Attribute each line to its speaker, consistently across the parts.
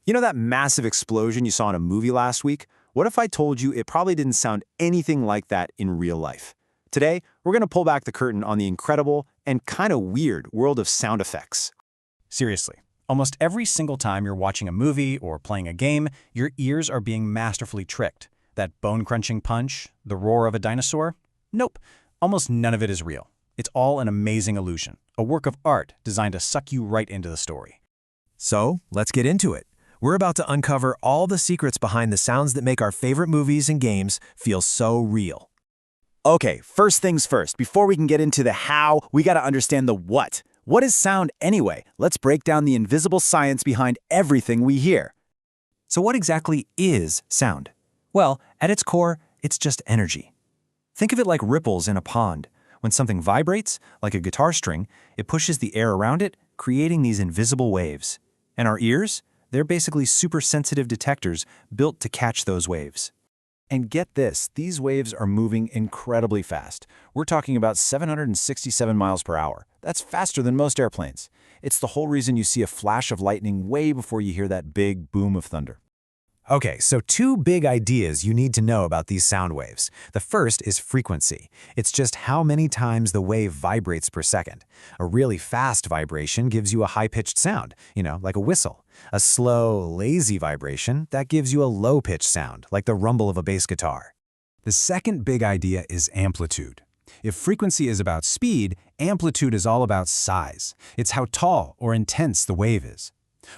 Speaker 1: You know that massive explosion you saw in a movie last week? What if I told you it probably didn't sound anything like that in real life? Today, we're going to pull back the curtain on the incredible and kind of weird world of sound effects.
Speaker 2: Seriously, almost every single time you're watching a movie or playing a game, your ears are being masterfully tricked. That bone-crunching punch, the roar of a dinosaur? Nope, almost none of it is real. It's all an amazing illusion, a work of art designed to suck you right into the story.
Speaker 3: So, let's get into it. We're about to uncover all the secrets behind the sounds that make our favorite movies and games feel so real.
Speaker 4: Okay, first things first. Before we can get into the how, we gotta understand the what. What is sound anyway? Let's break down the invisible science behind everything we hear.
Speaker 3: So what exactly is sound? Well, at its core, it's just energy. Think of it like ripples in a pond. When something vibrates, like a guitar string, it pushes the air around it, creating these invisible waves. And our ears? They're basically super sensitive detectors built to catch those waves.
Speaker 1: And get this, these waves are moving incredibly fast. We're talking about 767 miles per hour. That's faster than most airplanes. It's the whole reason you see a flash of lightning way before you hear that big boom of thunder.
Speaker 3: Okay, so two big ideas you need to know about these sound waves. The first is frequency. It's just how many times the wave vibrates per second. A really fast vibration gives you a high-pitched sound, like a whistle. A slow, lazy vibration, that gives you a low-pitched sound, like the rumble of a bass guitar. The second big idea is amplitude. If frequency is about speed, amplitude is all about size. It's how tall or intense the wave is.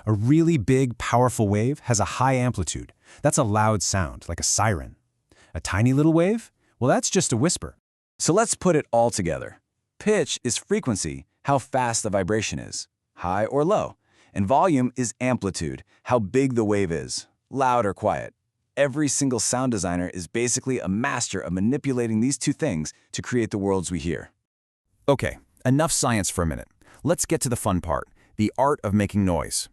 Speaker 3: A really big, powerful wave has a high amplitude. That's a loud sound, like a siren. A tiny little wave? Well, that's just a whisper.
Speaker 1: So let's put it all together. Pitch is frequency, how fast the vibration is, high or low. And volume is amplitude, how big the wave is, loud or quiet. Every single sound designer is basically a master of manipulating these two things to create the worlds we hear.
Speaker 4: Okay, enough science for a minute. Let's get to the fun part, the art of making noise.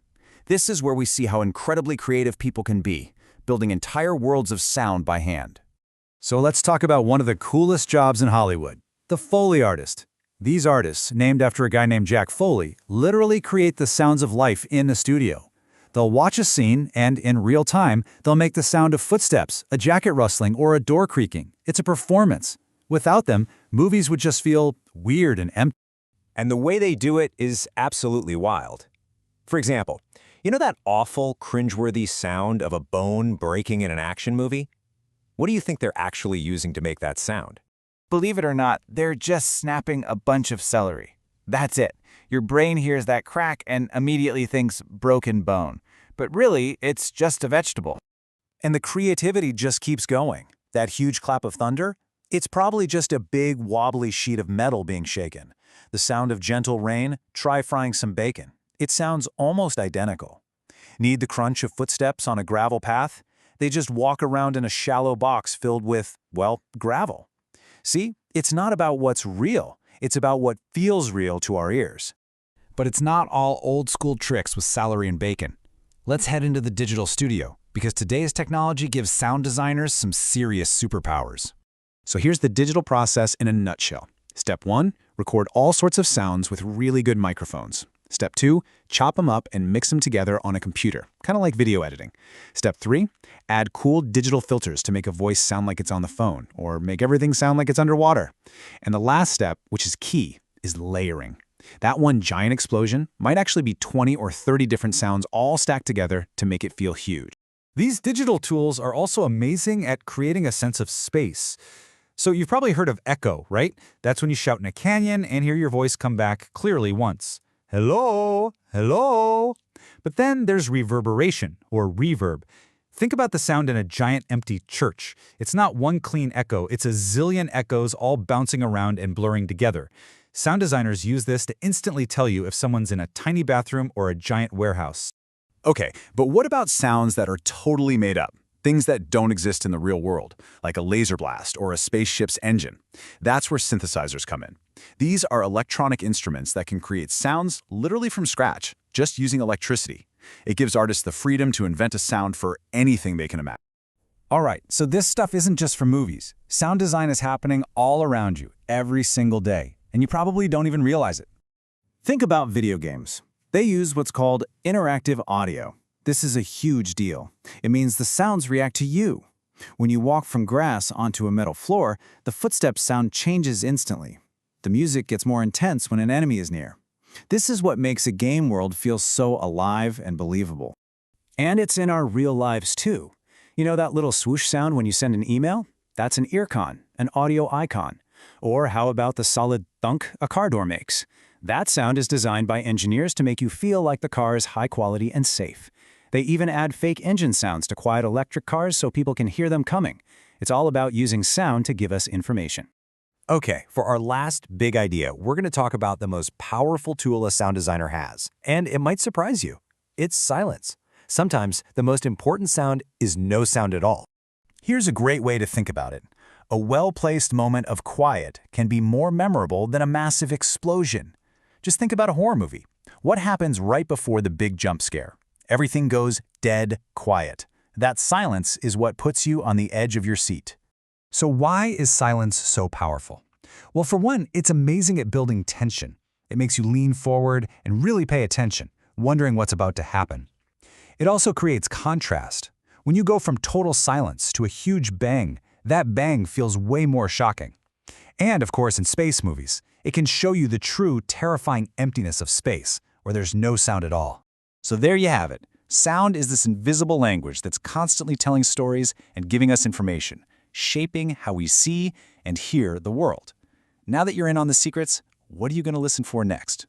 Speaker 4: This is where we see how incredibly creative people can be, building entire worlds of sound by hand.
Speaker 3: So let's talk about one of the coolest jobs in Hollywood, the Foley artist. These artists, named after a guy named Jack Foley, literally create the sounds of life in a studio. They'll watch a scene, and in real time, they'll make the sound of footsteps, a jacket rustling, or a door creaking. It's a performance. Without them, movies would just feel weird and empty.
Speaker 5: And the way they do it is absolutely wild. For example, you know that awful, cringeworthy sound of a bone breaking in an action movie? What do you think they're actually using to make that sound?
Speaker 6: Believe it or not, they're just snapping a bunch of celery. That's it. Your brain hears that crack and immediately thinks broken bone. But really, it's just a vegetable.
Speaker 3: And the creativity just keeps going. That huge clap of thunder? It's probably just a big, wobbly sheet of metal being shaken. The sound of gentle rain? Try frying some bacon. It sounds almost identical. Need the crunch of footsteps on a gravel path? They just walk around in a shallow box filled with, well, gravel. See, it's not about what's real. It's about what feels real to our ears.
Speaker 2: But it's not all old-school tricks with celery and bacon. Let's head into the digital studio, because today's technology gives sound designers some serious superpowers.
Speaker 1: So here's the digital process in a nutshell. Step 1, record all sorts of sounds with really good microphones. Step 2, chop them up and mix them together on a computer, kind of like video editing. Step 3, add cool digital filters to make a voice sound like it's on the phone, or make everything sound like it's underwater. And the last step, which is key, is layering. That one giant explosion might actually be 20 or 30 different sounds all stacked together to make it feel huge.
Speaker 7: These digital tools are also amazing at creating a sense of space. So you've probably heard of echo, right? That's when you shout in a canyon and hear your voice come back clearly once. Hello, hello. But then there's reverberation, or reverb. Think about the sound in a giant empty church. It's not one clean echo, it's a zillion echoes all bouncing around and blurring together. Sound designers use this to instantly tell you if someone's in a tiny bathroom or a giant warehouse.
Speaker 1: Okay, but what about sounds that are totally made up? Things that don't exist in the real world, like a laser blast or a spaceship's engine. That's where synthesizers come in. These are electronic instruments that can create sounds literally from scratch, just using electricity. It gives artists the freedom to invent a sound for anything they can imagine.
Speaker 2: All right, so this stuff isn't just for movies. Sound design is happening all around you, every single day, and you probably don't even realize it.
Speaker 1: Think about video games. They use what's called interactive audio.
Speaker 6: This is a huge deal. It means the sounds react to you. When you walk from grass onto a metal floor, the footsteps sound changes instantly. The music gets more intense when an enemy is near. This is what makes a game world feel so alive and believable. And it's in our real lives too. You know that little swoosh sound when you send an email? That's an earcon, an audio icon. Or how about the solid thunk a car door makes? That sound is designed by engineers to make you feel like the car is high quality and safe. They even add fake engine sounds to quiet electric cars so people can hear them coming. It's all about using sound to give us information.
Speaker 3: Okay, for our last big idea, we're going to talk about the most powerful tool a sound designer has. And it might surprise you. It's silence. Sometimes the most important sound is no sound at all. Here's a great way to think about it. A well-placed moment of quiet can be more memorable than a massive explosion. Just think about a horror movie. What happens right before the big jump scare? Everything goes dead quiet. That silence is what puts you on the edge of your seat.
Speaker 7: So why is silence so powerful? Well, for one, it's amazing at building tension. It makes you lean forward and really pay attention, wondering what's about to happen. It also creates contrast. When you go from total silence to a huge bang, that bang feels way more shocking. And of course, in space movies, it can show you the true, terrifying emptiness of space, where there's no sound at all.
Speaker 1: So there you have it. Sound is this invisible language that's constantly telling stories and giving us information, shaping how we see and hear the world. Now that you're in on the secrets, what are you going to listen for next?